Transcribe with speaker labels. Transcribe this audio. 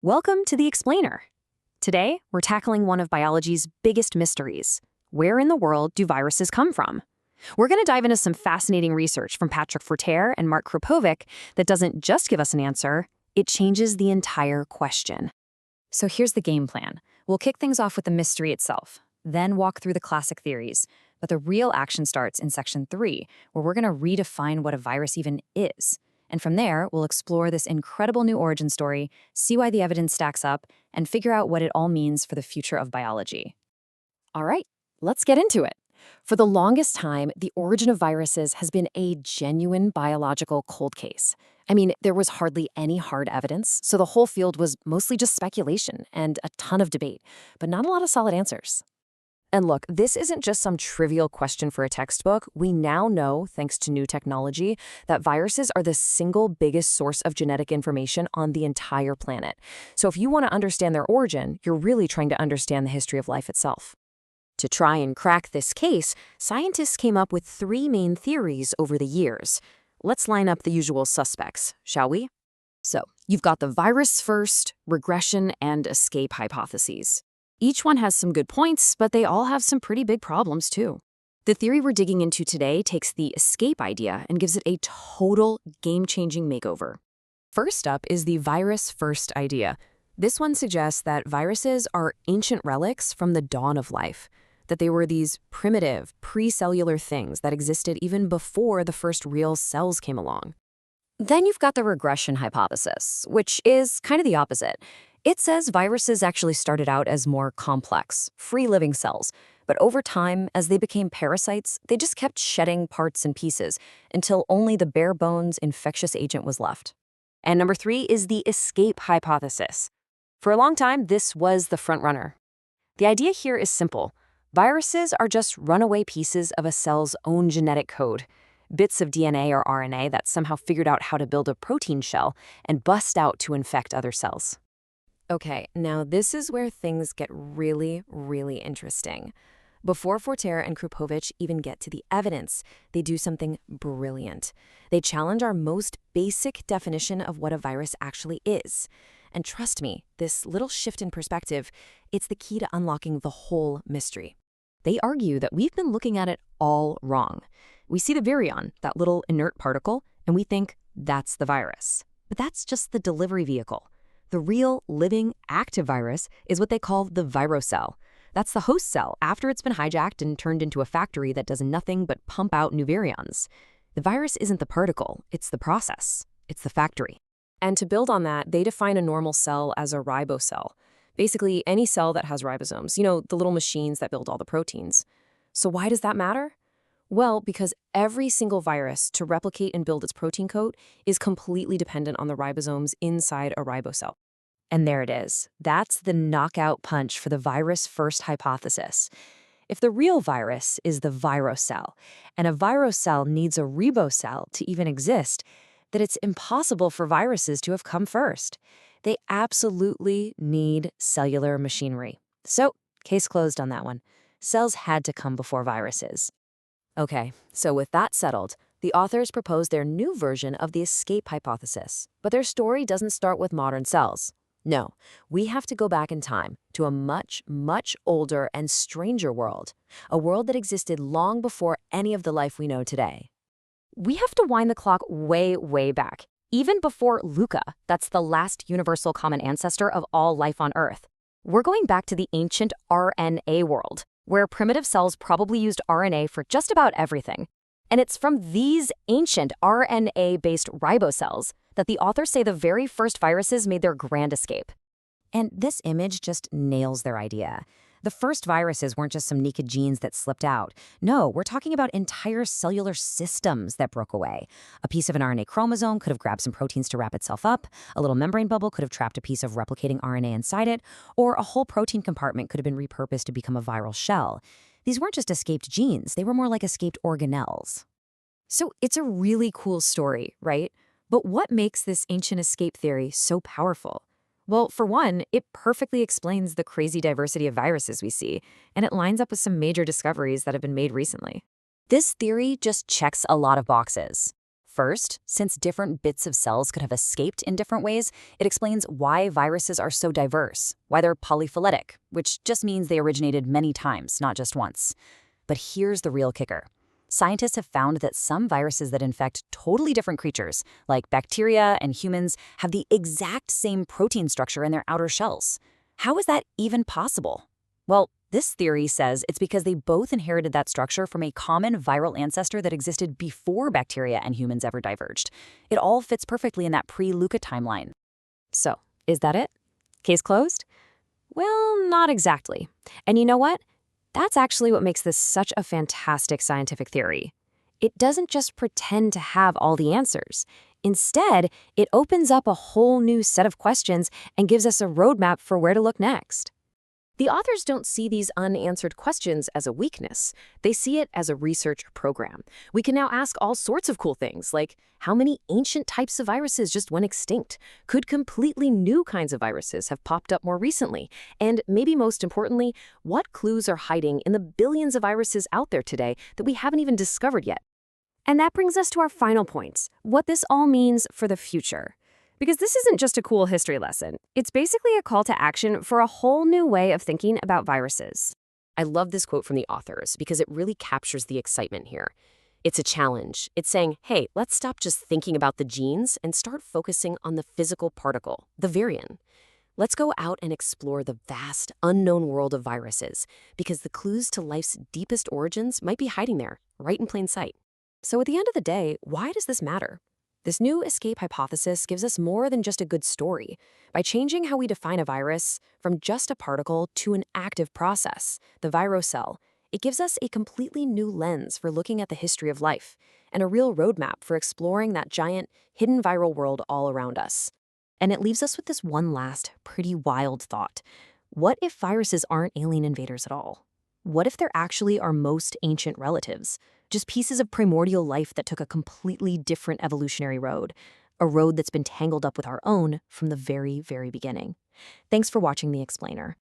Speaker 1: Welcome to The Explainer. Today, we're tackling one of biology's biggest mysteries. Where in the world do viruses come from? We're going to dive into some fascinating research from Patrick Forterre and Mark Krapovic that doesn't just give us an answer, it changes the entire question. So here's the game plan. We'll kick things off with the mystery itself, then walk through the classic theories. But the real action starts in Section 3, where we're going to redefine what a virus even is. And from there, we'll explore this incredible new origin story, see why the evidence stacks up, and figure out what it all means for the future of biology. All right, let's get into it. For the longest time, the origin of viruses has been a genuine biological cold case. I mean, there was hardly any hard evidence, so the whole field was mostly just speculation and a ton of debate, but not a lot of solid answers. And look, this isn't just some trivial question for a textbook. We now know, thanks to new technology, that viruses are the single biggest source of genetic information on the entire planet. So if you want to understand their origin, you're really trying to understand the history of life itself. To try and crack this case, scientists came up with three main theories over the years. Let's line up the usual suspects, shall we? So, you've got the virus first, regression, and escape hypotheses. Each one has some good points, but they all have some pretty big problems too. The theory we're digging into today takes the escape idea and gives it a total game-changing makeover. First up is the virus first idea. This one suggests that viruses are ancient relics from the dawn of life, that they were these primitive, pre-cellular things that existed even before the first real cells came along. Then you've got the regression hypothesis, which is kind of the opposite. It says viruses actually started out as more complex, free-living cells, but over time, as they became parasites, they just kept shedding parts and pieces until only the bare-bones infectious agent was left. And number 3 is the escape hypothesis. For a long time, this was the front-runner. The idea here is simple. Viruses are just runaway pieces of a cell's own genetic code, bits of DNA or RNA that somehow figured out how to build a protein shell and bust out to infect other cells. Okay, now this is where things get really, really interesting. Before Forterre and Krapovic even get to the evidence, they do something brilliant. They challenge our most basic definition of what a virus actually is. And trust me, this little shift in perspective, it's the key to unlocking the whole mystery. They argue that we've been looking at it all wrong. We see the virion, that little inert particle, and we think that's the virus. But that's just the delivery vehicle. The real, living, active virus is what they call the virocell. That's the host cell after it's been hijacked and turned into a factory that does nothing but pump out new virions. The virus isn't the particle, it's the process. It's the factory. And to build on that, they define a normal cell as a ribocell. Basically, any cell that has ribosomes, the little machines that build all the proteins. So why does that matter? Well, because every single virus, to replicate and build its protein coat, is completely dependent on the ribosomes inside a ribocell. And there it is. That's the knockout punch for the virus-first hypothesis. If the real virus is the virocell, and a virocell needs a ribocell to even exist, then it's impossible for viruses to have come first. They absolutely need cellular machinery. So, case closed on that one. Cells had to come before viruses. Okay, so with that settled, the authors propose their new version of the escape hypothesis. But their story doesn't start with modern cells. No, we have to go back in time to a much, much older and stranger world, a world that existed long before any of the life we know today. We have to wind the clock way, way back, even before LUCA, that's the last universal common ancestor of all life on Earth. We're going back to the ancient RNA world, where primitive cells probably used RNA for just about everything. And it's from these ancient RNA-based ribocells that the authors say the very first viruses made their grand escape. And this image just nails their idea. The first viruses weren't just some naked genes that slipped out. No, we're talking about entire cellular systems that broke away. A piece of an RNA chromosome could have grabbed some proteins to wrap itself up, a little membrane bubble could have trapped a piece of replicating RNA inside it, or a whole protein compartment could have been repurposed to become a viral shell. These weren't just escaped genes, they were more like escaped organelles. So it's a really cool story, right? But what makes this ancient escape theory so powerful? Well, for one, it perfectly explains the crazy diversity of viruses we see, and it lines up with some major discoveries that have been made recently. This theory just checks a lot of boxes.
Speaker 2: First, since different bits of cells could have escaped in different ways, it explains why viruses are so diverse, why they're polyphyletic, which just means they originated many times, not just once. But here's the real kicker. Scientists have found that some viruses that infect totally different creatures, like bacteria and humans, have the exact same protein structure in their outer shells. How is that even possible? Well, this theory says it's because they both inherited that structure from a common viral ancestor that existed before bacteria and humans ever diverged. It all fits perfectly in that pre-Luca timeline.
Speaker 1: So, is that it? Case closed? Well, not exactly. And you know what? That's actually what makes this such a fantastic scientific theory. It doesn't just pretend to have all the answers. Instead, it opens up a whole new set of questions and gives us a roadmap for where to look next. The authors don't see these unanswered questions as a weakness. They see it as a research program. We can now ask all sorts of cool things, like how many ancient types of viruses just went extinct? Could completely new kinds of viruses have popped up more recently? And maybe most importantly, what clues are hiding in the billions of viruses out there today that we haven't even discovered yet? And that brings us to our final points, what this all means for the future. Because this isn't just a cool history lesson. It's basically a call to action for a whole new way of thinking about viruses. I love this quote from the authors because it really captures the excitement here. It's a challenge. It's saying, hey, let's stop just thinking about the genes and start focusing on the physical particle, the virion. Let's go out and explore the vast, unknown world of viruses because the clues to life's deepest origins might be hiding there, right in plain sight. So at the end of the day, why does this matter? This new escape hypothesis gives us more than just a good story. By changing how we define a virus from just a particle to an active process, the virocell, it gives us a completely new lens for looking at the history of life and a real roadmap for exploring that giant, hidden viral world all around us. And it leaves us with this one last, pretty wild thought. What if viruses aren't alien invaders at all? What if they're actually our most ancient relatives? Just pieces of primordial life that took a completely different evolutionary road, a road that's been tangled up with our own from the very, very beginning. Thanks for watching The Explainer.